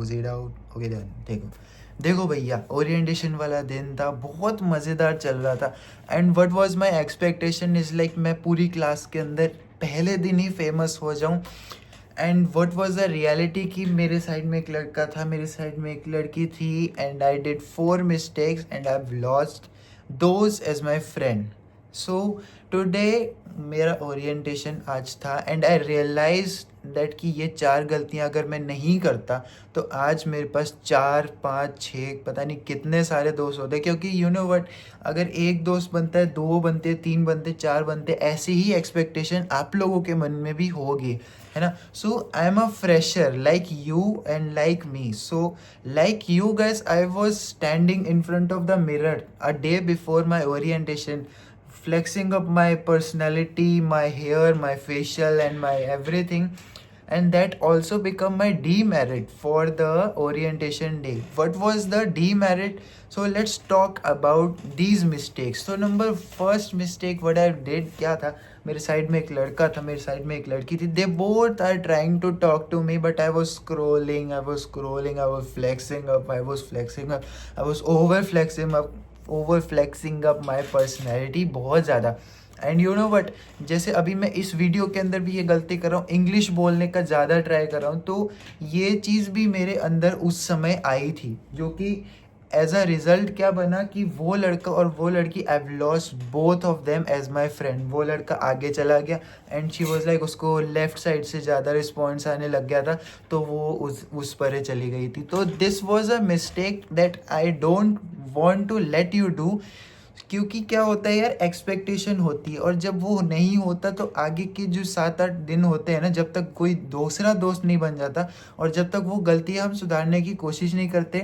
Proceed out. Okay done. देखो देखो भैया, ओरिएंटेशन वाला दिन था, बहुत मज़ेदार चल रहा था। And what was my expectation is like मैं पूरी क्लास के अंदर पहले दिन ही फेमस हो जाऊं। And what was the reality कि मेरे साइड में एक लड़का था, मेरे साइड में एक लड़की थी, and I did 4 mistakes and I have lost those as my friend. So today मेरा ओरिएंटेशन आज था एंड आई रियलाइज दैट कि ये 4 गलतियां अगर मैं नहीं करता तो आज मेरे पास 4 5 6 पता नहीं कितने सारे दोस्त होते। क्योंकि यू नो वट, अगर एक दोस्त बनता है, 2 बनते, 3 बनते, 4 बनते, ऐसी ही एक्सपेक्टेशन आप लोगों के मन में भी होगी, है ना। So I am a fresher like you and like me. So like you guys, I was standing in front of the mirror a day before my orientation, flexing up my personality, my hair, my facial and my everything, and that also become my demerit for the orientation day. What was the demerit? So let's talk about these mistakes. So number first mistake what I did क्या था, मेरे side में एक लड़का था, मेरे side में एक लड़की थी, they both are trying to talk to me but I was scrolling, I was scrolling, I was flexing up, I was flexing up, I was over flexing up my personality बहुत ज़्यादा। And you know what, जैसे अभी मैं इस video के अंदर भी ये गलती कर रहा हूँ, इंग्लिश बोलने का ज़्यादा ट्राई कर रहा हूँ, तो ये चीज़ भी मेरे अंदर उस समय आई थी, जो कि एज अ रिजल्ट क्या बना कि वो लड़का और वो लड़की, I have lost both of them as my friend. वो लड़का आगे चला गया एंड शी वॉज लाइक, उसको लेफ्ट साइड से ज़्यादा रिस्पॉन्स आने लग गया था, तो वो उस पर चली गई थी। तो this was a mistake that I don't want to let you do. क्योंकि क्या होता है यार, एक्सपेक्टेशन होती है और जब वो नहीं होता तो आगे के जो 7 8 दिन होते हैं ना, जब तक कोई दूसरा दोस्त नहीं बन जाता और जब तक वो गलतियां हम सुधारने की कोशिश नहीं करते,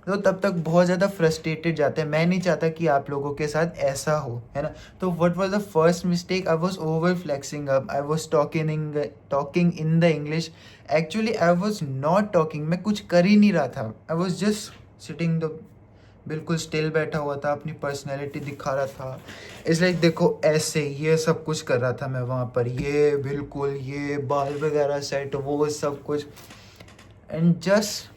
तो तब तक बहुत ज़्यादा फ्रस्ट्रेटेड जाते हैं। मैं नहीं चाहता कि आप लोगों के साथ ऐसा हो, है ना। तो what was the first mistake? I was over flexing up, I was talking in the English. Actually I was not talking, मैं कुछ कर ही नहीं रहा था, I was just sitting the, बिल्कुल स्टिल बैठा हुआ था, अपनी पर्सनैलिटी दिखा रहा था। इस लाइक देखो ऐसे ये सब कुछ कर रहा था मैं वहाँ पर, ये बिल्कुल ये बाल वगैरह सेट, वो सब कुछ, and just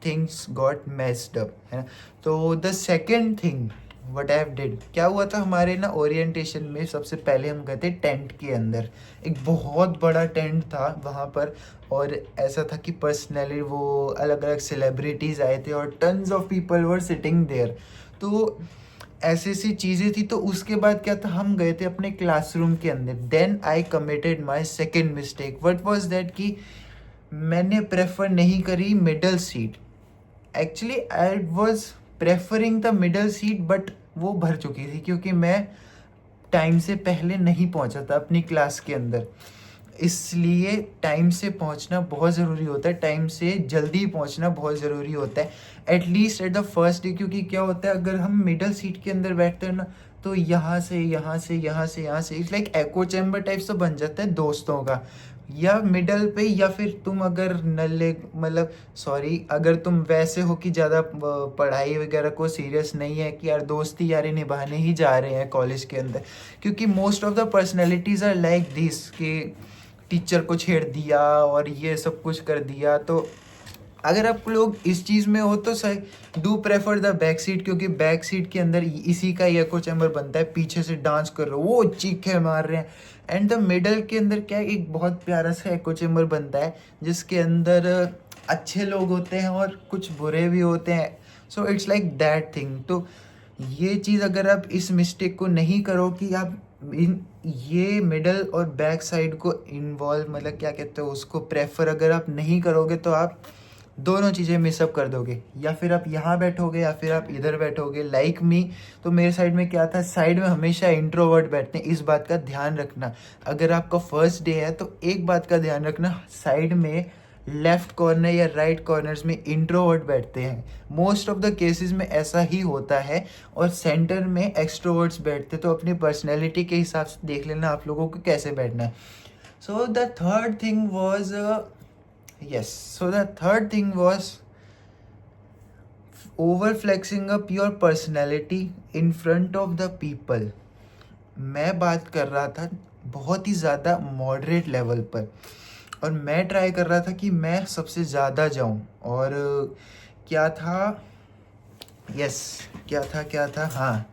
things got messed up, है ना। तो the second thing what I did, क्या हुआ था हमारे ना ओरिएंटेशन में, सबसे पहले हम गए थे टेंट के अंदर। एक बहुत बड़ा टेंट था वहाँ पर, और ऐसा था कि पर्सनली वो अलग अलग सेलिब्रिटीज़ आए थे और tons of people were sitting there. तो ऐसी ऐसी चीज़ें थी। तो उसके बाद क्या था, हम गए थे अपने क्लासरूम के अंदर। Then I committed my second mistake. What was that कि मैंने प्रेफर नहीं करी middle seat. Actually I was preferring the middle seat but वो भर चुकी थी, क्योंकि मैं टाइम से पहले नहीं पहुंचा था अपनी क्लास के अंदर। इसलिए टाइम से पहुंचना बहुत ज़रूरी होता है, टाइम से जल्दी पहुंचना बहुत ज़रूरी होता है, at least at the first day. क्योंकि क्या होता है, अगर हम मिडल सीट के अंदर बैठते हैं ना, तो यहाँ से यहाँ से यहाँ से यहाँ से it's like echo chamber type से बन जाता है दोस्तों का, या मिडल पे, या फिर तुम अगर नल्ले, मतलब सॉरी, अगर तुम वैसे हो कि ज़्यादा पढ़ाई वगैरह को सीरियस नहीं है, कि यार दोस्ती यारी निभाने ही जा रहे हैं कॉलेज के अंदर। क्योंकि most of the personalities are like this, कि टीचर को छेड़ दिया और ये सब कुछ कर दिया। तो अगर आप लोग इस चीज़ में हो तो सही, do prefer the back seat, क्योंकि बैक सीट के अंदर इसी का ही एको चैम्बर बनता है, पीछे से डांस कर रहे हो, वो चीखे मार रहे हैं। एंड द मिडल के अंदर क्या है, एक बहुत प्यारा सा एको चैम्बर बनता है, जिसके अंदर अच्छे लोग होते हैं और कुछ बुरे भी होते हैं। So it's like that thing. तो ये चीज़ अगर आप इस मिस्टेक को नहीं करो कि आप इन ये मिडल और बैक साइड को इन्वॉल्व, मतलब क्या कहते हो उसको, प्रेफर अगर आप नहीं करोगे तो आप दोनों चीज़ें मिसअप कर दोगे। या फिर आप यहाँ बैठोगे या फिर आप इधर बैठोगे, लाइक मी। तो मेरे साइड में क्या था, साइड में हमेशा इंट्रोवर्ट बैठते हैं, इस बात का ध्यान रखना। अगर आपका फर्स्ट डे है तो एक बात का ध्यान रखना, साइड में लेफ्ट कॉर्नर या राइट कॉर्नर्स में इंट्रोवर्ट बैठते हैं, मोस्ट ऑफ द केसेस में ऐसा ही होता है, और सेंटर में एक्सट्रोवर्ट्स बैठते। तो अपनी पर्सनैलिटी के हिसाब से देख लेना आप लोगों को कैसे बैठना है। So the third thing was yes, so the third thing was over flexing up your personality in front of the people. मैं बात कर रहा था बहुत ही ज़्यादा मॉडरेट लेवल पर, और मैं ट्राई कर रहा था कि मैं सबसे ज़्यादा जाऊं। और क्या था, यस, क्या था, हाँ,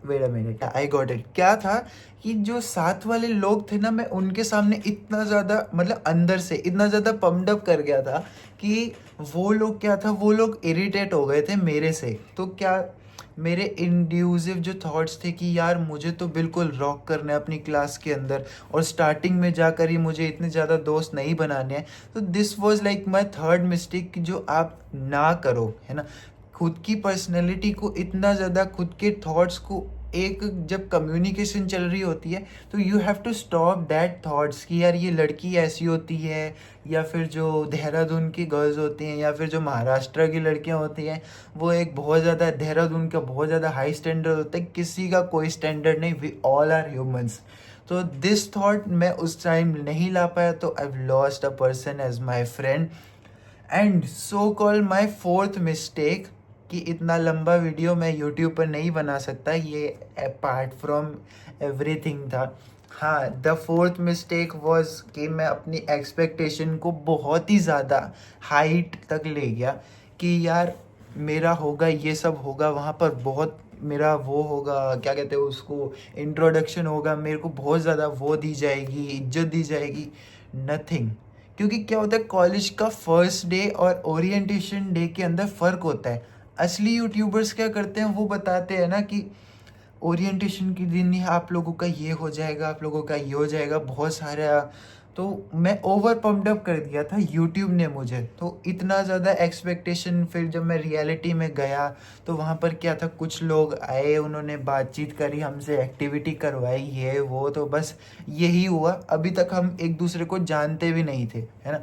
wait a minute, I got it. क्या था कि जो साथ वाले लोग थे ना, मैं उनके सामने इतना ज़्यादा, मतलब अंदर से इतना ज़्यादा पम्प्ड अप कर गया था कि वो लोग, क्या था, वो लोग इरिटेट हो गए थे मेरे से। तो क्या, मेरे इंड्यूसिव जो थॉट्स थे कि यार मुझे तो बिल्कुल रॉक करना है अपनी क्लास के अंदर, और स्टार्टिंग में जाकर ही मुझे इतने ज़्यादा दोस्त नहीं बनाने हैं। तो this was like my third mistake, जो आप ना करो, है ना। खुद की पर्सनैलिटी को इतना ज़्यादा, खुद के थॉट्स को, एक जब कम्युनिकेशन चल रही होती है तो you have to stop that thoughts कि यार ये लड़की ऐसी होती है, या फिर जो देहरादून की गर्ल्स होती हैं, या फिर जो महाराष्ट्र की लड़कियां होती हैं, वो एक बहुत ज़्यादा, देहरादून का बहुत ज़्यादा हाई स्टैंडर्ड होता है, किसी का कोई स्टैंडर्ड नहीं, वी ऑल आर ह्यूमंस। तो दिस थॉट मैं उस टाइम नहीं ला पाया, तो I lost a person as my friend. And so call my fourth mistake, कि इतना लंबा वीडियो मैं यूट्यूब पर नहीं बना सकता, ये अपार्ट फ्रॉम एवरीथिंग था। हाँ, द फोर्थ मिस्टेक वॉज कि मैं अपनी एक्सपेक्टेशन को बहुत ही ज़्यादा हाइट तक ले गया, कि यार मेरा होगा, ये सब होगा वहाँ पर, बहुत मेरा वो होगा, क्या कहते हैं उसको, इंट्रोडक्शन होगा, मेरे को बहुत ज़्यादा वो दी जाएगी, इज्जत दी जाएगी। नथिंग। क्योंकि क्या होता है, कॉलेज का फर्स्ट डे और ओरिएंटेशन डे के अंदर फ़र्क होता है। असली यूट्यूबर्स क्या करते हैं, वो बताते हैं ना कि ओरिएंटेशन के दिन ही आप लोगों का ये हो जाएगा, आप लोगों का ये हो जाएगा, बहुत सारा। तो मैं ओवर पम्प्ड अप कर दिया था यूट्यूब ने मुझे, तो इतना ज़्यादा एक्सपेक्टेशन। फिर जब मैं रियलिटी में गया तो वहाँ पर क्या था, कुछ लोग आए, उन्होंने बातचीत करी हमसे, एक्टिविटी करवाई, ये वो, तो बस यही हुआ। अभी तक हम एक दूसरे को जानते भी नहीं थे, है ना,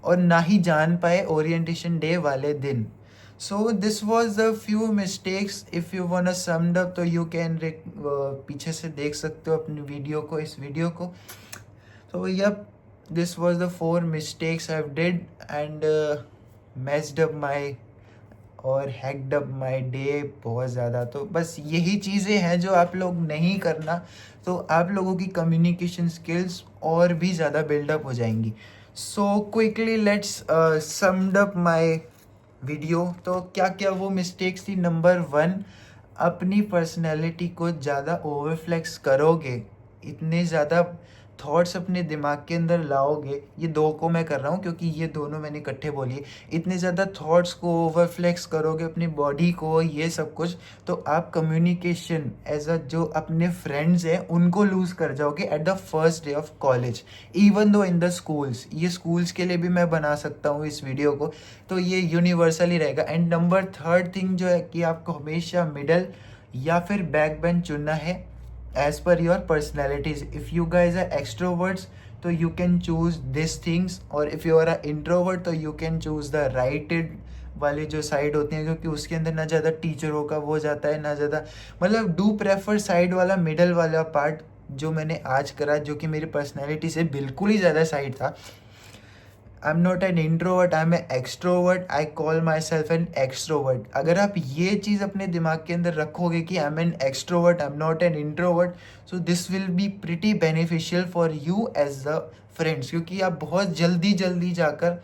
और ना ही जान पाए ओरिएंटेशन डे वाले दिन। So this was the few mistakes. If you wanna summed up, तो you can पीछे से देख सकते हो अपनी वीडियो को, इस वीडियो को। So yep, this was the 4 mistakes I've did, and messed up my और हैक्ड अप माई डे बहुत ज़्यादा। तो बस यही चीज़ें हैं जो आप लोग नहीं करना, तो आप लोगों की कम्युनिकेशन स्किल्स और भी ज़्यादा बिल्डअप हो जाएंगी। So quickly let's summed up my video. तो क्या क्या वो मिस्टेक्स थी। नंबर 1, अपनी पर्सनैलिटी को ज़्यादा ओवरफ्लेक्स करोगे, इतने ज़्यादा थॉट्स अपने दिमाग के अंदर लाओगे, ये 2 को मैं कर रहा हूँ क्योंकि ये दोनों मैंने इकट्ठे बोली। इतने ज़्यादा थॉट्स को ओवरफ्लेक्स करोगे, अपनी बॉडी को, ये सब कुछ, तो आप कम्युनिकेशन एज अ, जो अपने फ्रेंड्स हैं उनको लूज़ कर जाओगे at the first day of college, even though in the schools. ये स्कूल्स के लिए भी मैं बना सकता हूँ इस वीडियो को, तो ये यूनिवर्सल ही रहेगा। एंड नंबर 3 थिंग जो है कि आपको हमेशा मिडल या फिर बैक बेंच चुनना है as per your personalities. If you guys are extroverts, तो you can choose these things, और if you are a introvert तो you can choose the righted वाली जो साइड होती हैं, क्योंकि उसके अंदर ना ज़्यादा टीचरों का वो जाता है, ना ज़्यादा, मतलब डू प्रेफर साइड वाला, मिडल वाला पार्ट जो मैंने आज करा, जो कि मेरी पर्सनैलिटी से बिल्कुल ही ज़्यादा साइड था। I am not an introvert, I am a extrovert, I call my self an extrovert. अगर आप ये चीज़ अपने दिमाग के अंदर रखोगे कि I am an extrovert, I am not an introvert, so this will be pretty beneficial for you as the friends, क्योंकि आप बहुत जल्दी जल्दी जाकर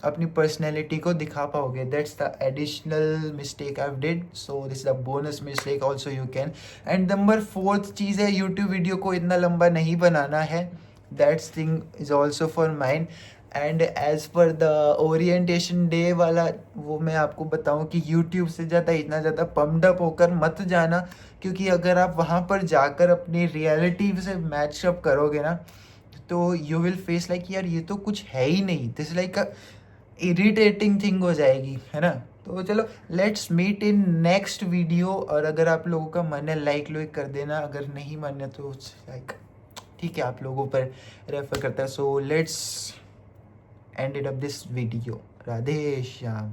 अपनी पर्सनैलिटी को दिखा पाओगे। That's the additional mistake I did, so this is a bonus mistake also you can. And number 4 चीज़ है, यूट्यूब वीडियो को इतना लंबा नहीं बनाना है, that's thing is also for mind. And as per the orientation day वाला, वो मैं आपको बताऊं कि यूट्यूब से ज़्यादा, इतना ज़्यादा पम्प्ड अप होकर मत जाना, क्योंकि अगर आप वहाँ पर जाकर अपनी रियलिटी से मैच अप करोगे ना, तो यू विल फेस लाइक यार ये तो कुछ है ही नहीं, this like a irritating thing हो जाएगी, है ना। तो चलो, let's meet in next video. और अगर आप लोगों का मन है लाइक लुइक कर देना, अगर नहीं मन है तो लाइक ठीक है, आप लोगों पर रेफर करता है। So let's ended up this video. Radhe Shyam.